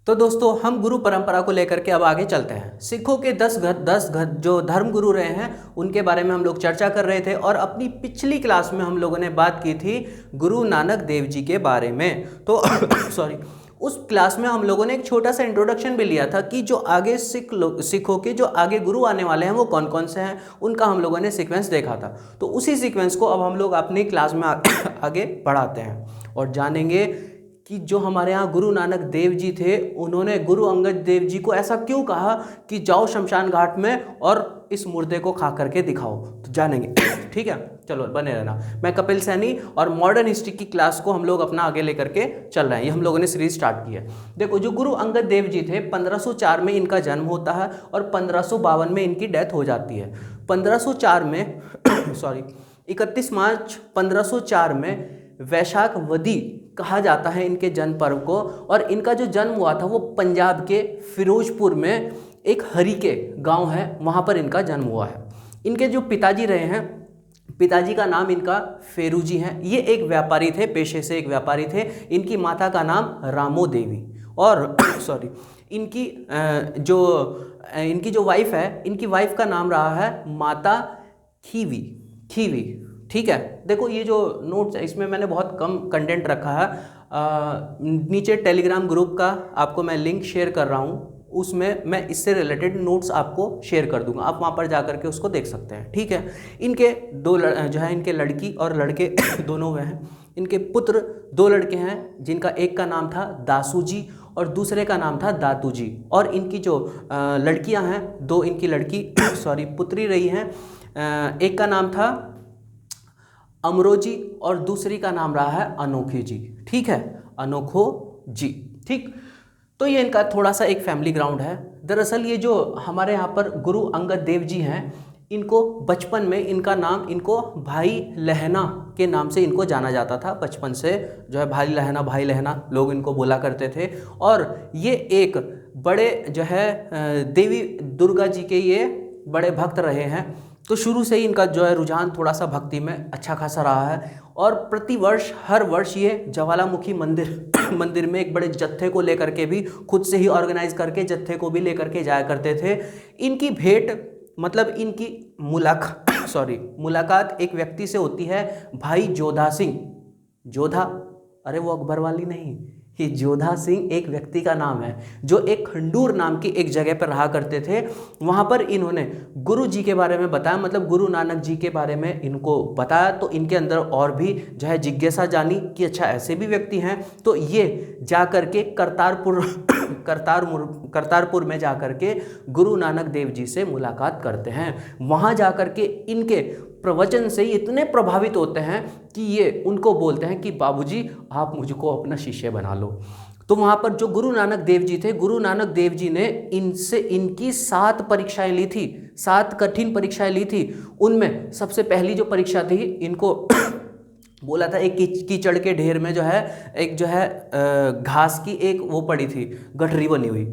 तो दोस्तों हम गुरु परंपरा को लेकर के अब आगे चलते हैं। सिखों के 10 जो धर्म गुरु रहे हैं उनके बारे में हम लोग चर्चा कर रहे थे और अपनी पिछली क्लास में हम लोगों ने बात की थी गुरु नानक देव जी के बारे में। तो सॉरी, उस क्लास में हम लोगों ने एक छोटा सा इंट्रोडक्शन भी लिया था कि जो आगे सिखों के जो आगे गुरु आने वाले हैं वो कौन कौन से हैं, उनका हम लोगों ने सीक्वेंस देखा था। तो उसी सीक्वेंस को अब हम लोग अपनी क्लास में आगे बढ़ाते हैं और जानेंगे कि जो हमारे यहाँ गुरु नानक देव जी थे उन्होंने गुरु अंगद देव जी को ऐसा क्यों कहा कि जाओ शमशान घाट में और इस मुर्दे को खा करके दिखाओ। तो जानेंगे ठीक है, चलो बने रहना। मैं कपिल सैनी और मॉडर्न हिस्ट्री की क्लास को हम लोग अपना आगे लेकर के चल रहे हैं। ये हम लोगों ने सीरीज स्टार्ट की है। देखो, जो गुरु अंगद देव जी थे 1504 में इनका जन्म होता है और 1552 में इनकी डेथ हो जाती है। 1504 में सॉरी 31 मार्च 1504 में वैशाख वदी कहा जाता है इनके जन्म पर्व को। और इनका जो जन्म हुआ था वो पंजाब के फिरोजपुर में एक हरीके गांव है, वहां पर इनका जन्म हुआ है। इनके जो पिताजी रहे हैं, पिताजी का नाम इनका फेरू जी हैं। ये एक व्यापारी थे, पेशे से एक व्यापारी थे। इनकी माता का नाम रामो देवी और सॉरी इनकी जो वाइफ है, इनकी वाइफ का नाम रहा है माता खीवी। ठीक है, देखो ये जो नोट्स है इसमें मैंने बहुत कम कंटेंट रखा है। नीचे टेलीग्राम ग्रुप का आपको मैं लिंक शेयर कर रहा हूँ, उसमें मैं इससे रिलेटेड नोट्स आपको शेयर कर दूंगा, आप वहाँ पर जा कर के उसको देख सकते हैं। ठीक है, इनके जो है इनके लड़की और लड़के दोनों हुए हैं। इनके पुत्र 2 लड़के हैं जिनका एक का नाम था दासू जी और दूसरे का नाम था दातू जी। और इनकी जो लड़कियां हैं, 2 इनकी लड़की सॉरी पुत्री रही हैं। एक का नाम था अमरोजी और दूसरी का नाम रहा है अनोखी जी। ठीक है, अनोखो जी। ठीक, तो ये इनका थोड़ा सा एक फैमिली ग्राउंड है। दरअसल ये जो हमारे यहाँ पर गुरु अंगद देव जी हैं, इनको बचपन में इनका नाम इनको भाई लहना के नाम से इनको जाना जाता था। बचपन से जो है भाई लहना लोग इनको बोला करते थे। और ये एक बड़े जो है देवी दुर्गा जी के ये बड़े भक्त रहे हैं। तो शुरू से ही इनका जो है रुझान थोड़ा सा भक्ति में अच्छा खासा रहा है। और प्रतिवर्ष हर वर्ष ये ज्वालामुखी मंदिर में एक बड़े जत्थे को लेकर के भी खुद से ही ऑर्गेनाइज करके जत्थे को भी लेकर के जाया करते थे। इनकी भेंट मतलब इनकी मुलाकात एक व्यक्ति से होती है, भाई जोधा सिंह। जोधा, अरे वो अकबर वाली नहीं, कि जोधा सिंह एक व्यक्ति का नाम है जो एक खंडूर नाम की एक जगह पर रहा करते थे। वहाँ पर इन्होंने गुरु जी के बारे में बताया, मतलब गुरु नानक जी के बारे में इनको बताया। तो इनके अंदर और भी जो है जिज्ञासा जानी कि अच्छा ऐसे भी व्यक्ति हैं। तो ये जा कर के करतारपुर में जा कर के गुरु नानक देव जी से मुलाकात करते हैं। वहाँ जा कर के इनके प्रवचन से इतने प्रभावित होते हैं कि ये उनको बोलते हैं कि बाबूजी आप मुझको अपना शिष्य बना लो। तो वहाँ पर जो गुरु नानक देव जी थे, गुरु नानक देव जी ने इनसे इनकी 7 परीक्षाएं ली थी, 7 कठिन परीक्षाएं ली थी। उनमें सबसे पहली जो परीक्षा थी, इनको बोला था एक कीचड़ के ढेर में जो है एक जो है घास की एक वो पड़ी थी, गठरी बनी हुई।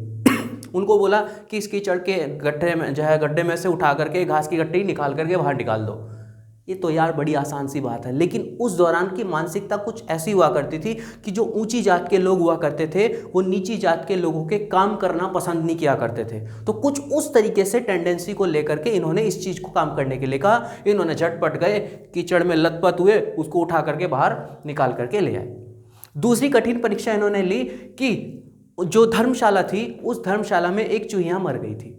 उनको बोला कि इस कीचड़ के गड्ढे में से उठा करके घास की गठरी निकाल करके बाहर निकाल दो। ये तो यार बड़ी आसान सी बात है, लेकिन उस दौरान की मानसिकता कुछ ऐसी हुआ करती थी कि जो ऊंची जात के लोग हुआ करते थे वो नीची जात के लोगों के काम करना पसंद नहीं किया करते थे। तो कुछ उस तरीके से टेंडेंसी को लेकर के इन्होंने इस चीज़ को काम करने के लिए कहा। इन्होंने झटपट गए, कीचड़ में लथपथ हुए, उसको उठा करके बाहर निकाल करके ले आए। दूसरी कठिन परीक्षा इन्होंने ली कि जो धर्मशाला थी, उस धर्मशाला में एक चूहिया मर गई थी।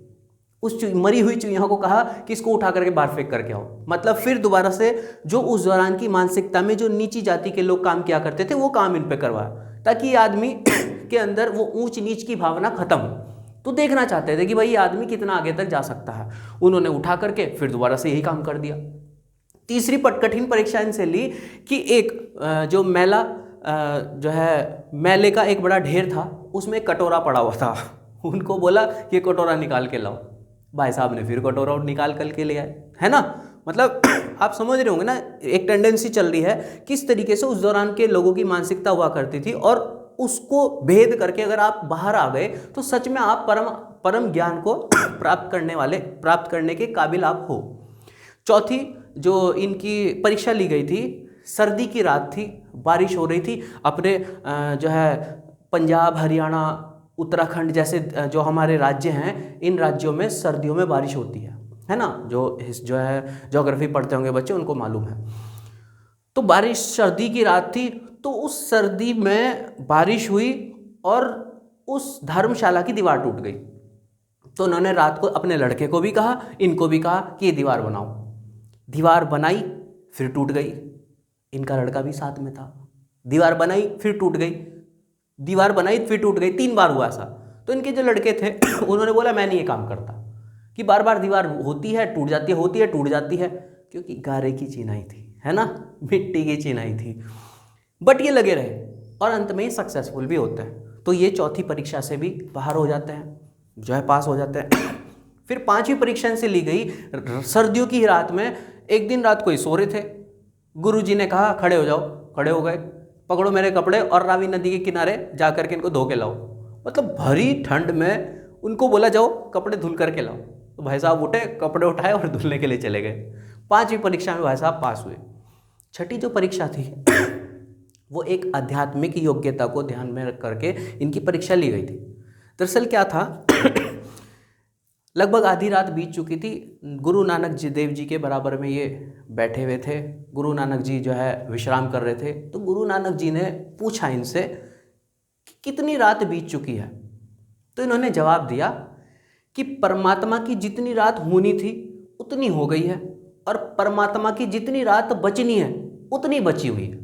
उस मरी हुई चूहिया को कहा कि इसको उठा करके बाहर फेंक करके आओ। मतलब फिर दोबारा से जो उस दौरान की मानसिकता में जो नीची जाति के लोग काम किया करते थे वो काम इन पे करवाया, ताकि आदमी के अंदर वो ऊंच नीच की भावना खत्म हो। तो देखना चाहते थे कि भाई ये आदमी कितना आगे तक जा सकता है। उन्होंने उठा करके फिर दोबारा से यही काम कर दिया। तीसरी कठिन परीक्षा इनसे ली कि एक जो जो है मेले का एक बड़ा ढेर था, उसमें एक कटोरा पड़ा हुआ था। उनको बोला कि कटोरा निकाल के लाओ। भाई साहब ने फिर कटोरा निकाल करके ले आए, है ना। मतलब आप समझ रहे होंगे ना, एक टेंडेंसी चल रही है किस तरीके से उस दौरान के लोगों की मानसिकता हुआ करती थी। और उसको भेद करके अगर आप बाहर आ गए तो सच में आप परम ज्ञान को प्राप्त करने के काबिल आप हो। चौथी जो इनकी परीक्षा ली गई थी, सर्दी की रात थी, बारिश हो रही थी। अपने जो है पंजाब, हरियाणा, उत्तराखंड जैसे जो हमारे राज्य हैं, इन राज्यों में सर्दियों में बारिश होती है ना। जो है ज्योग्राफी पढ़ते होंगे बच्चे, उनको मालूम है। तो बारिश, सर्दी की रात थी, तो उस सर्दी में बारिश हुई और उस धर्मशाला की दीवार टूट गई। तो उन्होंने रात को अपने लड़के को भी कहा, इनको भी कहा कि ये दीवार बनाओ। दीवार बनाई, फिर टूट गई। इनका लड़का भी साथ में था। दीवार बनाई, फिर टूट गई, दीवार बनाई, फिर टूट गई, 3 बार हुआ ऐसा। तो इनके जो लड़के थे उन्होंने बोला मैं नहीं ये काम करता कि बार बार दीवार होती है टूट जाती है, होती है टूट जाती है, क्योंकि गारे की चिनाई थी, है ना, मिट्टी की चिनाई थी। बट ये लगे रहे और अंत में सक्सेसफुल भी होते हैं। तो ये चौथी परीक्षा से भी बाहर हो जाते हैं, जो है पास हो जाते हैं। फिर 5वीं परीक्षा से ली गई सर्दियों की रात में। एक दिन रात को ही सो रहे थे, गुरुजी ने कहा खड़े हो जाओ। खड़े हो गए, पकड़ो मेरे कपड़े और रावी नदी के किनारे जा करके इनको धो के लाओ। मतलब भरी ठंड में उनको बोला जाओ कपड़े धुल करके लाओ। तो भाई साहब उठे, कपड़े उठाए और धुलने के लिए चले गए। 5वीं परीक्षा में भाई साहब पास हुए। छठी जो परीक्षा थी वो एक आध्यात्मिक योग्यता को ध्यान में रख करके इनकी परीक्षा ली गई थी। दरअसल क्या था, लगभग आधी रात बीत चुकी थी। गुरु नानक जी देव जी के बराबर में ये बैठे हुए थे। गुरु नानक जी जो है विश्राम कर रहे थे। तो गुरु नानक जी ने पूछा इनसे कि कितनी रात बीत चुकी है। तो इन्होंने जवाब दिया कि परमात्मा की जितनी रात होनी थी उतनी हो गई है, और परमात्मा की जितनी रात बचनी है उतनी बची हुई है।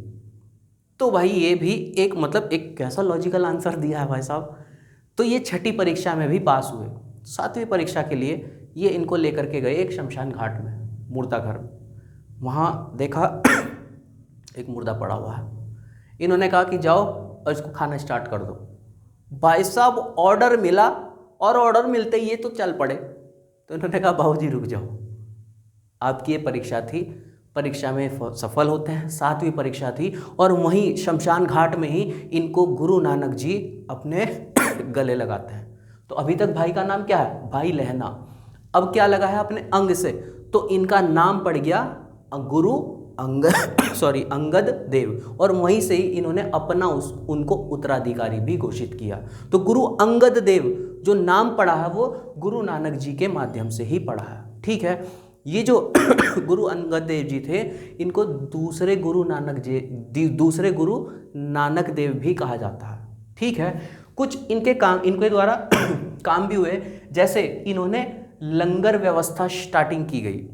तो भाई ये भी एक मतलब एक कैसा लॉजिकल आंसर दिया है भाई साहब। तो ये छठी परीक्षा में भी पास हुए। 7वीं परीक्षा के लिए ये इनको लेकर के गए एक शमशान घाट में, मुर्दा घर में। वहाँ देखा एक मुर्दा पड़ा हुआ है। इन्होंने कहा कि जाओ और इसको खाना स्टार्ट कर दो। भाई साहब ऑर्डर मिला, और ऑर्डर मिलते ही ये तो चल पड़े। तो इन्होंने कहा बाबूजी रुक जाओ, आपकी ये परीक्षा थी, परीक्षा में सफल होते हैं। 7वीं परीक्षा थी और वहीं शमशान घाट में ही इनको गुरु नानक जी अपने गले लगाते हैं। तो अभी तक भाई का नाम क्या है, भाई लहना। अब क्या लगा है अपने अंग से, तो इनका नाम पड़ गया गुरु अंगद देव, और वहीं से ही इन्होंने अपना उनको उत्तराधिकारी भी घोषित किया। तो गुरु अंगद देव जो नाम पड़ा है वो गुरु नानक जी के माध्यम से ही पड़ा है। ठीक है, ये जो गुरु अंगद देव जी थे, इनको दूसरे गुरु नानक देव भी कहा जाता है। ठीक है, कुछ इनके काम, इनके द्वारा काम भी हुए। जैसे इन्होंने लंगर व्यवस्था स्टार्ट की गई,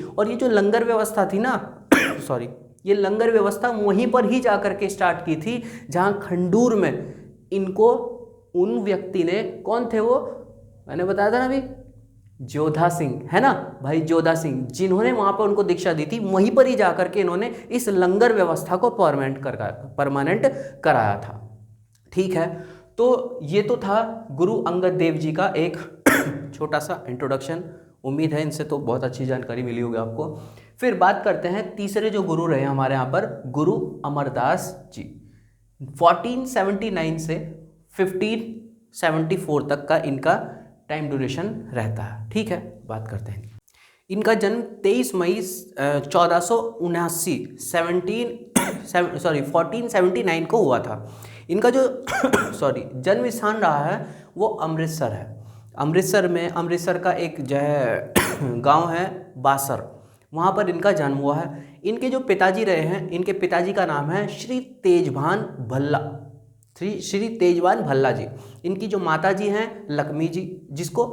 और ये जो लंगर व्यवस्था थी ना ये लंगर व्यवस्था वहीं पर ही जाकर के स्टार्ट की थी जहां खंडूर में इनको उन व्यक्ति ने, कौन थे वो, मैंने बताया था ना अभी, जोधा सिंह, है ना भाई, जोधा सिंह, जिन्होंने वहां पर उनको दीक्षा दी थी, वहीं पर ही जाकर के इन्होंने इस लंगर व्यवस्था को परमानेंट कराया था। ठीक है, तो ये तो था गुरु अंगद देव जी का एक छोटा सा इंट्रोडक्शन। उम्मीद है इनसे तो बहुत अच्छी जानकारी मिली होगी आपको। फिर बात करते हैं तीसरे जो गुरु रहे हमारे यहाँ पर, गुरु अमरदास जी। 1479 से 1574 तक का इनका टाइम ड्यूरेशन रहता है। ठीक है, बात करते हैं। इनका जन्म 23 मई 1479 को हुआ था। इनका जो जन्म स्थान रहा है वो अमृतसर है। अमृतसर का एक जो है गांव है बासर, वहाँ पर इनका जन्म हुआ है। इनके जो पिताजी रहे हैं, इनके पिताजी का नाम है श्री तेजभान भल्ला जी। इनकी जो माता जी हैं लक्ष्मी जी, जिसको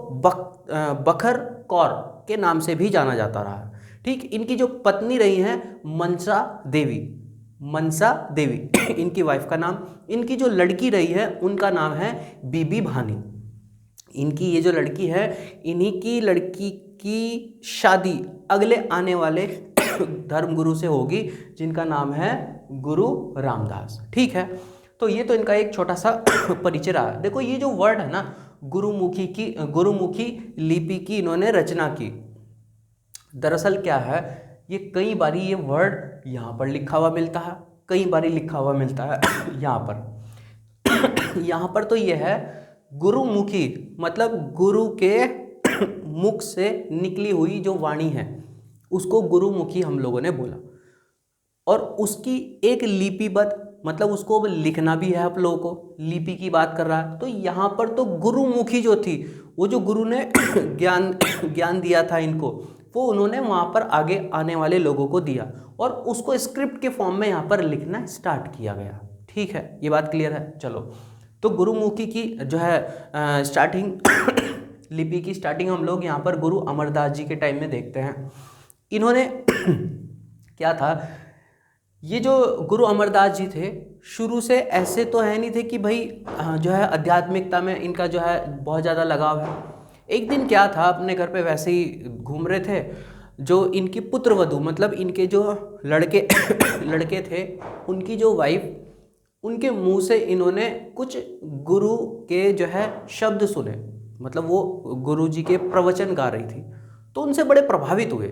बखर कौर के नाम से भी जाना जाता रहा। ठीक, इनकी जो पत्नी रही हैं मनसा देवी इनकी वाइफ का नाम। इनकी जो लड़की रही है उनका नाम है बीबी भानी। इनकी ये जो लड़की है, इन्हीं की लड़की की शादी अगले आने वाले धर्मगुरु से होगी, जिनका नाम है गुरु रामदास। ठीक है, तो ये तो इनका एक छोटा सा परिचय रहा। देखो ये जो वर्ड है ना, गुरुमुखी लिपि की इन्होंने रचना की। दरअसल क्या है, ये कई बारी ये वर्ड यहाँ पर लिखा हुआ मिलता है, कई बारी लिखा हुआ मिलता है यहाँ पर। यहाँ पर तो ये है गुरुमुखी, मतलब गुरु के मुख से निकली हुई जो वाणी है उसको गुरुमुखी हम लोगों ने बोला, और उसकी एक लिपिबद्ध मतलब उसको अब लिखना भी है आप लोगों को, लिपि की बात कर रहा है। तो यहाँ पर तो गुरुमुखी जो थी, वो जो गुरु ने ज्ञान दिया था इनको, वो उन्होंने वहाँ पर आगे आने वाले लोगों को दिया और उसको स्क्रिप्ट के फॉर्म में यहाँ पर लिखना स्टार्ट किया गया। ठीक है, ये बात क्लियर है। चलो, तो गुरुमुखी की जो है स्टार्टिंग लिपि की स्टार्टिंग हम लोग यहाँ पर गुरु अमरदास जी के टाइम में देखते हैं। इन्होंने क्या था, ये जो गुरु अमरदास जी थे शुरू से ऐसे तो है नहीं थे कि भाई जो है आध्यात्मिकता में इनका जो है बहुत ज़्यादा लगाव है। एक दिन क्या था, अपने घर पे वैसे ही घूम रहे थे, जो इनकी पुत्रवधू मतलब इनके जो लड़के थे, उनकी जो वाइफ, उनके मुंह से इन्होंने कुछ गुरु के जो है शब्द सुने, मतलब वो गुरु जी के प्रवचन गा रही थी, तो उनसे बड़े प्रभावित हुए।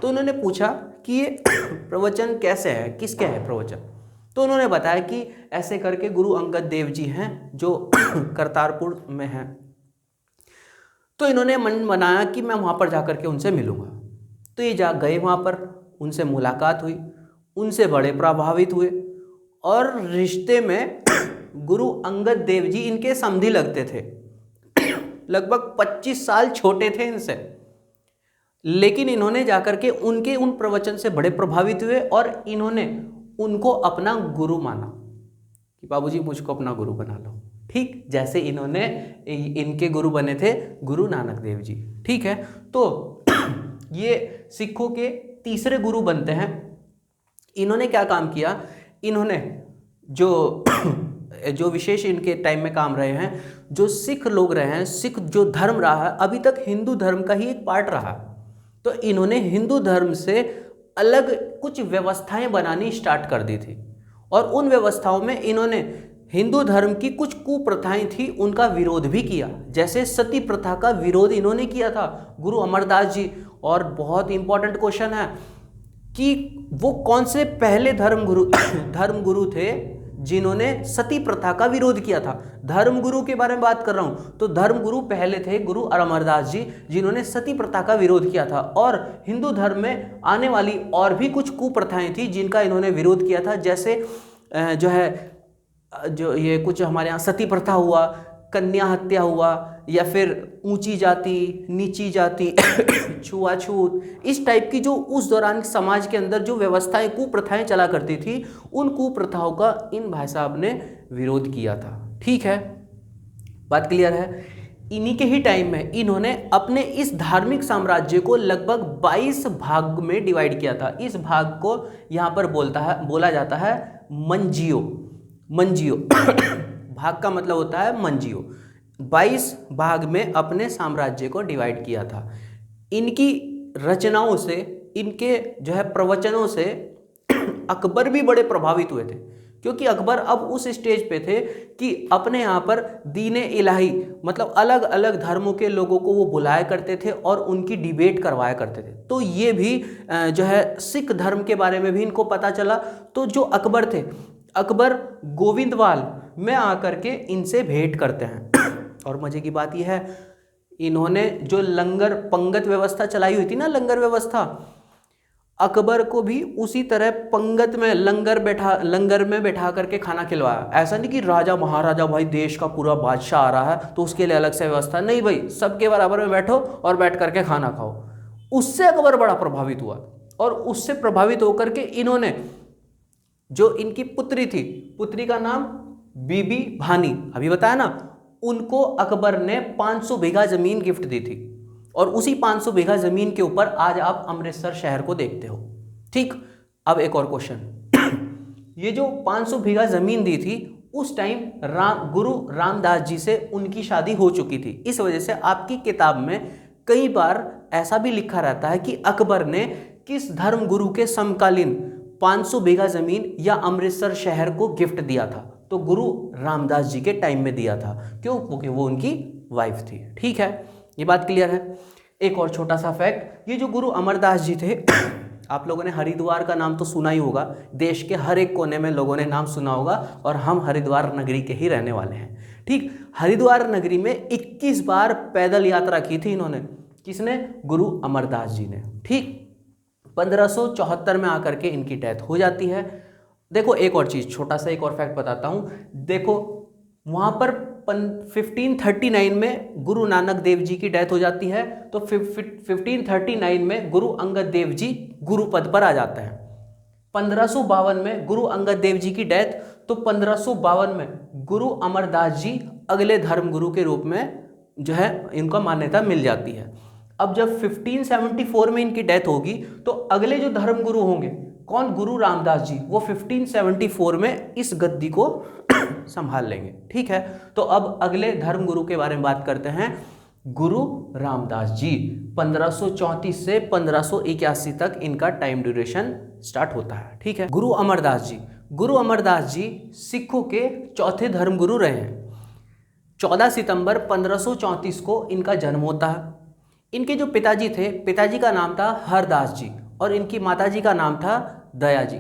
तो उन्होंने पूछा कि ये प्रवचन कैसे है, किसके है प्रवचन। तो उन्होंने बताया कि ऐसे करके गुरु अंगद देव जी हैं जो करतारपुर में हैं। तो इन्होंने मन बनाया कि मैं वहाँ पर जाकर के उनसे मिलूँगा। तो ये जा गए वहाँ पर, उनसे मुलाकात हुई, उनसे बड़े प्रभावित हुए और रिश्ते में गुरु अंगद देव जी इनके समधी लगते थे, लगभग 25 साल छोटे थे इनसे, लेकिन इन्होंने जाकर के उनके उन प्रवचन से बड़े प्रभावित हुए और इन्होंने उनको अपना गुरु माना कि बाबूजी मुझको अपना गुरु बना लो। ठीक जैसे इन्होंने इनके गुरु बने थे गुरु नानक देव जी। ठीक है, तो ये सिखों के तीसरे गुरु बनते हैं। इन्होंने क्या काम किया, इन्होंने जो विशेष इनके टाइम में काम रहे हैं, जो सिख लोग रहे हैं, सिख जो धर्म रहा है अभी तक हिंदू धर्म का ही एक पार्ट रहा, तो इन्होंने हिंदू धर्म से अलग कुछ व्यवस्थाएं बनानी स्टार्ट कर दी थी और उन व्यवस्थाओं में इन्होंने हिंदू धर्म की कुछ कुप्रथाएं थी उनका विरोध भी किया। जैसे सती प्रथा का विरोध इन्होंने किया था गुरु अमरदास जी। और बहुत इंपॉर्टेंट क्वेश्चन है कि वो कौन से पहले धर्मगुरु थे जिन्होंने सती प्रथा का विरोध किया था। धर्मगुरु के बारे में बात कर रहा हूं, तो धर्मगुरु पहले थे गुरु अमरदास जी जिन्होंने सती प्रथा का विरोध किया था। और हिंदू धर्म में आने वाली और भी कुछ कुप्रथाएं थी जिनका इन्होंने विरोध किया था। जैसे जो है जो ये कुछ हमारे यहाँ सती प्रथा हुआ, कन्या हत्या हुआ, या फिर ऊंची जाति नीची जाति छुआछूत, इस टाइप की जो उस दौरान समाज के अंदर जो व्यवस्थाएं कुप्रथाएं चला करती थी, उन कुप्रथाओं का इन भाई साहब ने विरोध किया था। ठीक है, बात क्लियर है। इन्हीं के ही टाइम में इन्होंने अपने इस धार्मिक साम्राज्य को लगभग 22 भाग में डिवाइड किया था। इस भाग को यहाँ पर बोला जाता है मंजियो भाग का मतलब होता है मंजियो। 22 भाग में अपने साम्राज्य को डिवाइड किया था। इनकी रचनाओं से, इनके जो है प्रवचनों से अकबर भी बड़े प्रभावित हुए थे, क्योंकि अकबर अब उस स्टेज पे थे कि अपने यहाँ पर दीने इलाही मतलब अलग अलग धर्मों के लोगों को वो बुलाया करते थे और उनकी डिबेट करवाया करते थे। तो ये भी जो है सिख धर्म के बारे में भी इनको पता चला। तो जो अकबर थे, अकबर गोविंदवाल में आकर के इनसे भेंट करते हैं। और मजे की बात यह है, इन्होंने जो लंगर पंगत व्यवस्था चलाई हुई थी ना, लंगर व्यवस्था, अकबर को भी उसी तरह पंगत में लंगर में बैठा करके खाना खिलवाया। ऐसा नहीं कि राजा महाराजा भाई देश का पूरा बादशाह आ रहा है तो उसके लिए अलग से व्यवस्था, नहीं भाई, सबके बराबर में बैठो और बैठ करके खाना खाओ। उससे अकबर बड़ा प्रभावित हुआ और उससे प्रभावित होकर के इन्होंने जो इनकी पुत्री थी, पुत्री का नाम बीबी भानी, अभी बताया ना, उनको अकबर ने 500 बीघा जमीन गिफ्ट दी थी और उसी 500 बीघा जमीन के ऊपर आज आप अमृतसर शहर को देखते हो। ठीक, अब एक और क्वेश्चन, ये जो 500 बीघा जमीन दी थी उस टाइम गुरु रामदास जी से उनकी शादी हो चुकी थी। इस वजह से आपकी किताब में कई बार ऐसा भी लिखा रहता है कि अकबर ने किस धर्म गुरु के समकालीन 500 बीघा जमीन या अमृतसर शहर को गिफ्ट दिया था, तो गुरु रामदास जी के टाइम में दिया था। क्यों? क्योंकि वो उनकी वाइफ थी। ठीक है, ये बात क्लियर है। एक और छोटा सा फैक्ट, ये जो गुरु अमरदास जी थे, आप लोगों ने हरिद्वार का नाम तो सुना ही होगा, देश के हर एक कोने में लोगों ने नाम सुना होगा और हम हरिद्वार नगरी के ही रहने वाले हैं। ठीक, हरिद्वार नगरी में 21 बार पैदल यात्रा की थी इन्होंने। किसने? गुरु अमरदास जी ने। ठीक, 1574 में आकर के इनकी डेथ हो जाती है देखो एक और चीज़, छोटा सा एक और फैक्ट बताता हूँ। देखो वहाँ पर 1539 में गुरु नानक देव जी की डेथ हो जाती है, तो 1539 में गुरु अंगद देव जी गुरु पद पर आ जाते हैं। 1552 में गुरु अंगद देव जी की डेथ, तो 1552 में गुरु अमरदास जी अगले धर्मगुरु के रूप में जो है इनका मान्यता मिल जाती है। अब जब 1574 में इनकी डेथ होगी, तो अगले जो धर्मगुरु होंगे कौन, गुरु रामदास जी, वो 1574 में इस गद्दी को संभाल लेंगे। ठीक है, तो अब अगले धर्मगुरु के बारे में बात करते हैं। गुरु रामदास जी 1534 से 1581 तक इनका टाइम ड्यूरेशन स्टार्ट होता है। ठीक है, गुरु अमरदास जी, गुरु अमरदास जी सिखों के चौथे धर्मगुरु रहे हैं। 14 सितंबर 1534 को इनका जन्म होता है। इनके जो पिताजी थे, पिताजी का नाम था हरदास जी और इनकी माताजी का नाम था दया जी।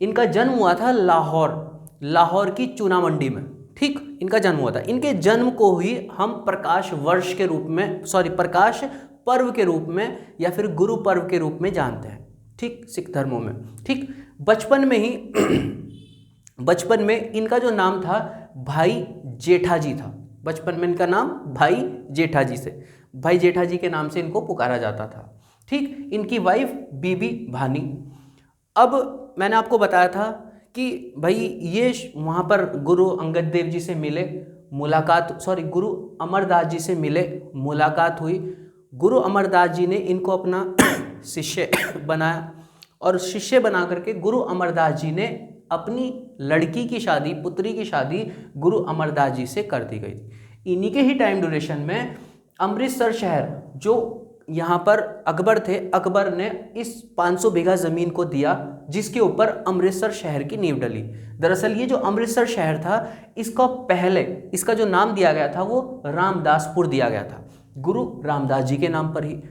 इनका जन्म हुआ था लाहौर की चूना मंडी में। ठीक, इनका जन्म हुआ था। इनके जन्म को ही हम प्रकाश वर्ष के रूप में, प्रकाश पर्व के रूप में या फिर गुरु पर्व के रूप में जानते हैं। ठीक, सिख धर्मों में। ठीक, बचपन में इनका जो नाम था भाई जेठा जी था। बचपन में इनका नाम भाई जेठा जी के नाम से इनको पुकारा जाता था। ठीक, इनकी वाइफ बीबी भानी। अब मैंने आपको बताया था कि भाई ये वहाँ पर गुरु अंगद देव जी से मिले, गुरु अमरदास जी से मिले, मुलाकात हुई। गुरु अमरदास जी ने इनको अपना शिष्य बनाया और शिष्य बना करके गुरु अमरदास जी ने अपनी लड़की की शादी, पुत्री की शादी गुरु अमरदास जी से कर दी गई थी। इन्हीं के ही टाइम ड्यूरेशन में अमृतसर शहर, जो यहाँ पर अकबर थे, अकबर ने इस 500 बीघा ज़मीन को दिया जिसके ऊपर अमृतसर शहर की नींव डली। दरअसल ये जो अमृतसर शहर था, इसका जो नाम दिया गया था वो रामदासपुर दिया गया था, गुरु रामदास जी के नाम पर ही।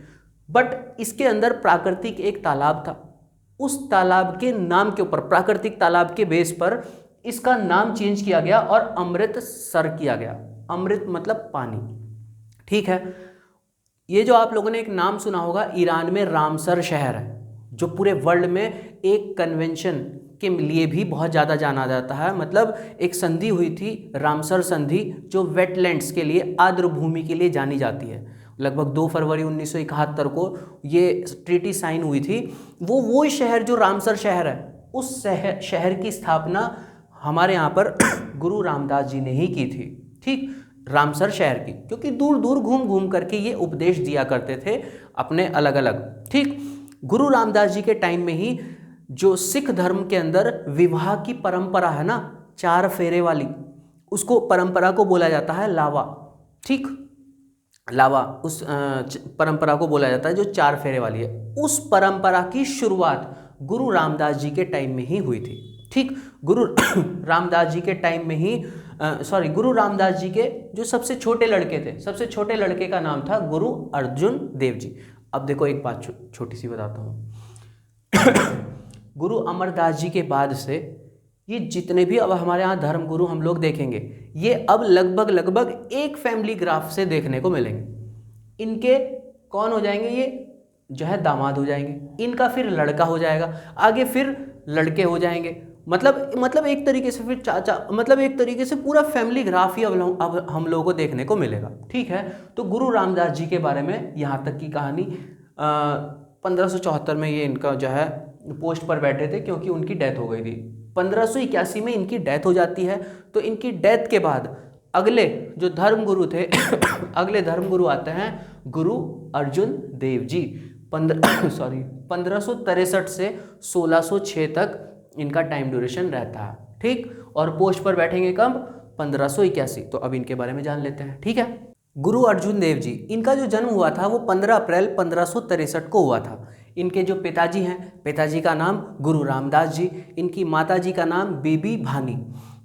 बट इसके अंदर प्राकृतिक एक तालाब था, उस तालाब के नाम के ऊपर, प्राकृतिक तालाब के बेस पर इसका नाम चेंज किया गया और अमृतसर किया गया। अमृत मतलब पानी। ठीक है, ये जो आप लोगों ने एक नाम सुना होगा, ईरान में रामसर शहर है, जो पूरे वर्ल्ड में एक कन्वेंशन के लिए भी बहुत ज़्यादा जाना जाता है। मतलब एक संधि हुई थी, रामसर संधि, जो वेटलैंड्स के लिए, आर्द्र भूमि के लिए जानी जाती है। लगभग 2 फरवरी 1971 को ये ट्रीटी साइन हुई थी। वो शहर जो रामसर शहर है, उस शहर की स्थापना हमारे यहाँ पर गुरु रामदास जी ने ही की थी। ठीक, रामसर शहर की, क्योंकि दूर दूर घूम करके ये उपदेश दिया करते थे अपने अलग अलग। ठीक, गुरु रामदास जी के टाइम में ही जो सिख धर्म के अंदर विवाह की परंपरा है ना, 4 फेरे वाली, उसको परंपरा को बोला जाता है लावा। ठीक, लावा उस परंपरा को बोला जाता है जो 4 फेरे वाली है। उस परंपरा की शुरुआत गुरु रामदास जी के टाइम में ही हुई थी। ठीक, गुरु रामदास जी के टाइम में ही गुरु रामदास जी के जो सबसे छोटे लड़के थे, सबसे छोटे लड़के का नाम था गुरु अर्जुन देव जी। अब देखो एक बात छोटी सी बताता हूँ। गुरु अमरदास जी के बाद से ये जितने भी अब हमारे यहाँ धर्मगुरु हम लोग देखेंगे, ये अब लगभग एक फैमिली ग्राफ से देखने को मिलेंगे। इनके कौन हो जाएंगे, ये जो है दामाद हो जाएंगे, इनका फिर लड़का हो जाएगा, आगे फिर लड़के हो जाएंगे। मतलब एक तरीके से फिर चाचा, मतलब एक तरीके से पूरा फैमिली ग्राफ ही अब हम लोगों को देखने को मिलेगा। ठीक है, तो गुरु रामदास जी के बारे में यहाँ तक की कहानी। 1574 में ये इनका जो है पोस्ट पर बैठे थे क्योंकि उनकी डेथ हो गई थी। 1581 में इनकी डेथ हो जाती है। तो इनकी डेथ के बाद अगले जो धर्मगुरु थे अगले धर्मगुरु आते हैं गुरु अर्जुन देव जी। 1563 से 1606 तक इनका टाइम ड्यूरेशन रहता है। ठीक, और पोस्ट पर बैठेंगे कब, 1581। तो अब इनके बारे में जान लेते हैं। ठीक है, गुरु अर्जुन देव जी, इनका जो जन्म हुआ था वो 15 अप्रैल 1563 को हुआ था। इनके जो पिताजी हैं, पिताजी का नाम गुरु रामदास जी, इनकी माताजी का नाम बीबी भानी।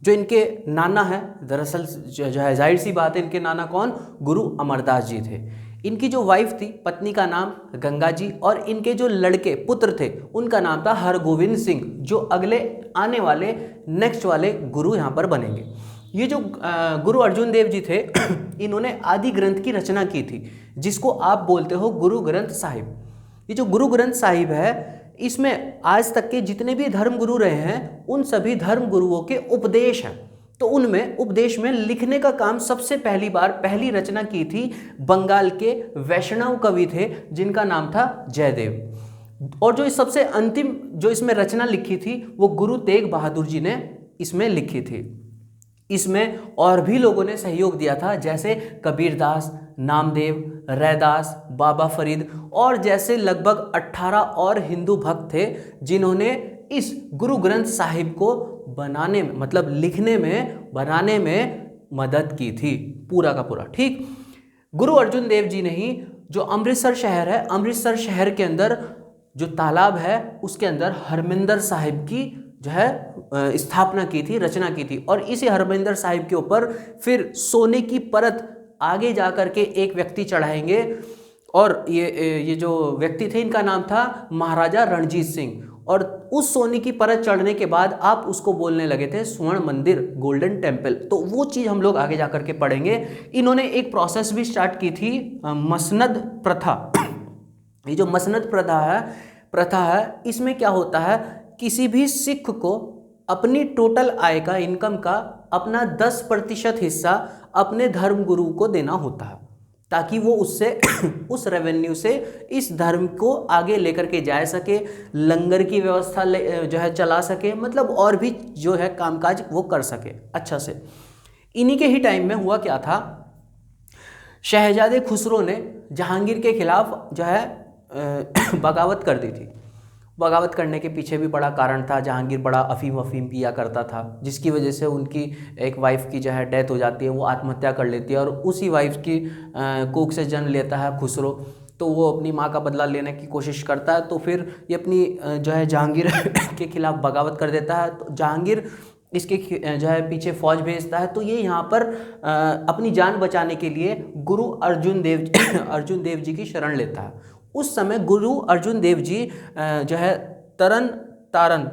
जो इनके नाना है, दरअसल जो है जाहिर सी बात है, इनके नाना कौन, गुरु अमरदास जी थे। इनकी जो वाइफ थी, पत्नी का नाम गंगा जी, और इनके जो लड़के पुत्र थे उनका नाम था हरगोविंद सिंह, जो अगले आने वाले नेक्स्ट वाले गुरु यहाँ पर बनेंगे। ये जो गुरु अर्जुन देव जी थे इन्होंने आदि ग्रंथ की रचना की थी, जिसको आप बोलते हो गुरु ग्रंथ साहिब। ये जो गुरु ग्रंथ साहिब है, इसमें आज तक के जितने भी धर्मगुरु रहे हैं उन सभी धर्मगुरुओं के उपदेश हैं। तो उनमें उपदेश में लिखने का काम सबसे पहली रचना की थी बंगाल के वैष्णव कवि थे जिनका नाम था जयदेव। और जो सबसे अंतिम जो इसमें रचना लिखी थी वो गुरु तेग बहादुर जी ने इसमें लिखी थी। इसमें और भी लोगों ने सहयोग दिया था, जैसे कबीरदास, नामदेव, रैदास, बाबा फरीद और जैसे लगभग 18 और हिंदू भक्त थे जिन्होंने इस गुरु ग्रंथ साहिब को बनाने में, मतलब लिखने में, बनाने में मदद की थी पूरा का पूरा। ठीक, गुरु अर्जुन देव जी ने ही जो अमृतसर शहर है, अमृतसर शहर के अंदर जो तालाब है उसके अंदर हरमिंदर साहिब की जो है स्थापना की थी, रचना की थी। और इसी हरमिंदर साहिब के ऊपर फिर सोने की परत आगे जा कर के एक व्यक्ति चढ़ाएंगे और ये जो व्यक्ति थे इनका नाम था महाराजा रणजीत सिंह। और उस सोने की परत चढ़ने के बाद आप उसको बोलने लगे थे स्वर्ण मंदिर, गोल्डन टेम्पल। तो वो चीज़ हम लोग आगे जा कर के पढ़ेंगे। इन्होंने एक प्रोसेस भी स्टार्ट की थी, मसनद प्रथा। ये जो मसनद प्रथा है इसमें क्या होता है, किसी भी सिख को अपनी टोटल आय का, इनकम का अपना 10% हिस्सा अपने धर्म गुरु को देना होता है, ताकि वो उससे उस रेवेन्यू से इस धर्म को आगे लेकर के जा सके, लंगर की व्यवस्था जो है चला सके, मतलब और भी जो है कामकाज वो कर सके अच्छा से। इन्हीं के ही टाइम में हुआ क्या था, शहजादे खुसरो ने जहांगीर के खिलाफ जो है बगावत कर दी थी। बगावत करने के पीछे भी बड़ा कारण था, जहांगीर बड़ा अफीम पिया करता था, जिसकी वजह से उनकी एक वाइफ की जो है डेथ हो जाती है, वो आत्महत्या कर लेती है और उसी वाइफ की कोख से जन्म लेता है खुसरो। तो वो अपनी माँ का बदला लेने की कोशिश करता है, तो फिर ये अपनी जो है जहांगीर के खिलाफ बगावत कर देता है। तो जहांगीर इसके जो है पीछे फौज भेजता है। तो ये यहाँ पर अपनी जान बचाने के लिए गुरु अर्जुन देव जी की शरण लेता है। उस समय गुरु अर्जुन देव जी जो है तरन तारन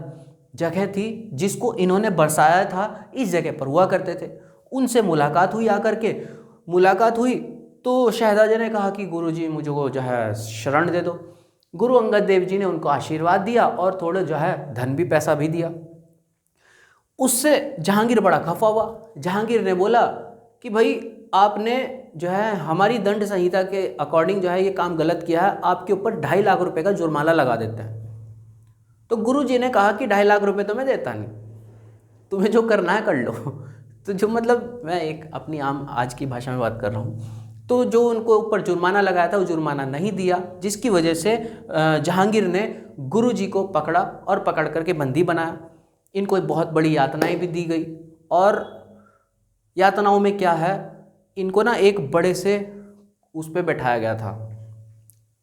जगह थी जिसको इन्होंने बरसाया था, इस जगह पर हुआ करते थे। उनसे मुलाकात हुई, आकर के मुलाकात हुई तो शहजादे ने कहा कि गुरुजी मुझको जो है शरण दे दो। गुरु अंगद देव जी ने उनको आशीर्वाद दिया और थोड़े जो है धन भी पैसा भी दिया। उससे जहांगीर बड़ा खफा हुआ। जहांगीर ने बोला कि भाई आपने जो है हमारी दंड संहिता के अकॉर्डिंग जो है ये काम गलत किया है, आपके ऊपर 2.5 लाख रुपए का जुर्माना लगा देते हैं। तो गुरु जी ने कहा कि 2.5 लाख रुपए तो मैं देता नहीं, तुम्हें जो करना है कर लो। तो जो मतलब मैं एक अपनी आम आज की भाषा में बात कर रहा हूँ। तो जो उनको ऊपर जुर्माना लगाया था वो जुर्माना नहीं दिया, जिसकी वजह से जहांगीर ने गुरु जी को पकड़ा और पकड़ करके बंदी बनाया। इनको एक बहुत बड़ी यातनाएं भी दी गई और यातनाओं में क्या है, इनको ना एक बड़े से उस पर बैठाया गया था,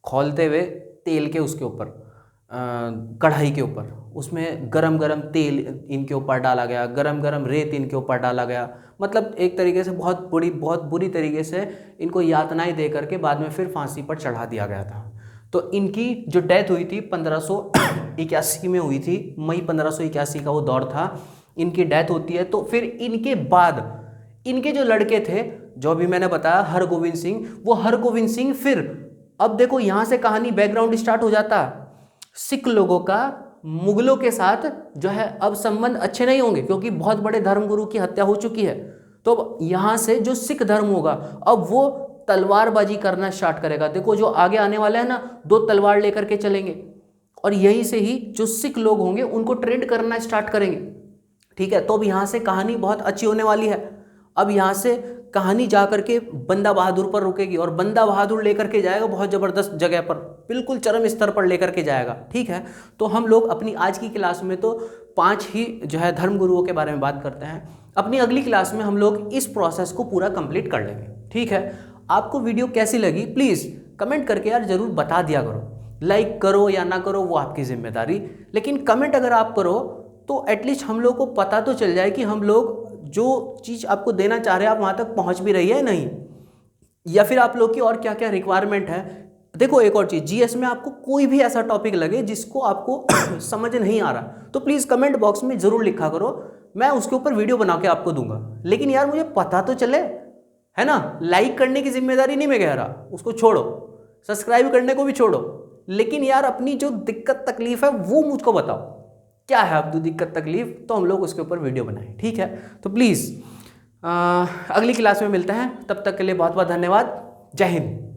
खौलते हुए तेल के उसके ऊपर, कढ़ाई के ऊपर, उसमें गरम गरम तेल इनके ऊपर डाला गया, गरम गरम रेत इनके ऊपर डाला गया। मतलब एक तरीके से बहुत बुरी तरीके से इनको यातनाएं दे करके बाद में फिर फांसी पर चढ़ा दिया गया था। तो इनकी जो डेथ हुई थी 1581 में हुई थी, मई 1581 का वो दौर था, इनकी डेथ होती है। तो फिर इनके बाद इनके जो लड़के थे, जो भी मैंने बताया हरगोविंद सिंह, वो हरगोविंद सिंह फिर, अब देखो यहाँ से कहानी बैकग्राउंड स्टार्ट हो जाता है। सिख लोगों का मुगलों के साथ जो है अब संबंध अच्छे नहीं होंगे, क्योंकि बहुत बड़े धर्मगुरु की हत्या हो चुकी है। तो यहाँ से जो सिख धर्म होगा अब वो तलवारबाजी करना स्टार्ट करेगा। देखो जो आगे आने वाले हैं ना, 2 तलवार लेकर के चलेंगे और यहीं से ही जो सिख लोग होंगे उनको ट्रेंड करना स्टार्ट करेंगे। ठीक है, तो अब यहाँ से कहानी बहुत अच्छी होने वाली है। अब यहाँ से कहानी जा करके बंदा बहादुर पर रुकेगी और बंदा बहादुर लेकर के जाएगा बहुत ज़बरदस्त जगह पर, बिल्कुल चरम स्तर पर लेकर के जाएगा। ठीक है, तो हम लोग अपनी आज की क्लास में तो 5 ही जो है धर्मगुरुओं के बारे में बात करते हैं। अपनी अगली क्लास में हम लोग इस प्रोसेस को पूरा कंप्लीट कर लेंगे। ठीक है, आपको वीडियो कैसी लगी प्लीज़ कमेंट करके यार ज़रूर बता दिया करो। लाइक करो या ना करो वो आपकी जिम्मेदारी, लेकिन कमेंट अगर आप करो तो एटलीस्ट हम लोग को पता तो चल जाए कि हम लोग जो चीज़ आपको देना चाह रहे हैं आप वहाँ तक पहुँच भी रही है नहीं, या फिर आप लोग की और क्या क्या रिक्वायरमेंट है। देखो एक और चीज़, जीएस में आपको कोई भी ऐसा टॉपिक लगे जिसको आपको समझ नहीं आ रहा तो प्लीज़ कमेंट बॉक्स में ज़रूर लिखा करो, मैं उसके ऊपर वीडियो बना के आपको दूंगा। लेकिन यार मुझे पता तो चले, है ना। लाइक करने की जिम्मेदारी नहीं मैं कह रहा, उसको छोड़ो, सब्सक्राइब करने को भी छोड़ो, लेकिन यार अपनी जो दिक्कत तकलीफ है वो मुझको बताओ, क्या है अब दिक्कत तकलीफ, तो हम लोग उसके ऊपर वीडियो बनाएं, ठीक है। तो प्लीज़ अगली क्लास में मिलते हैं, तब तक के लिए बहुत बहुत धन्यवाद। जय हिंद।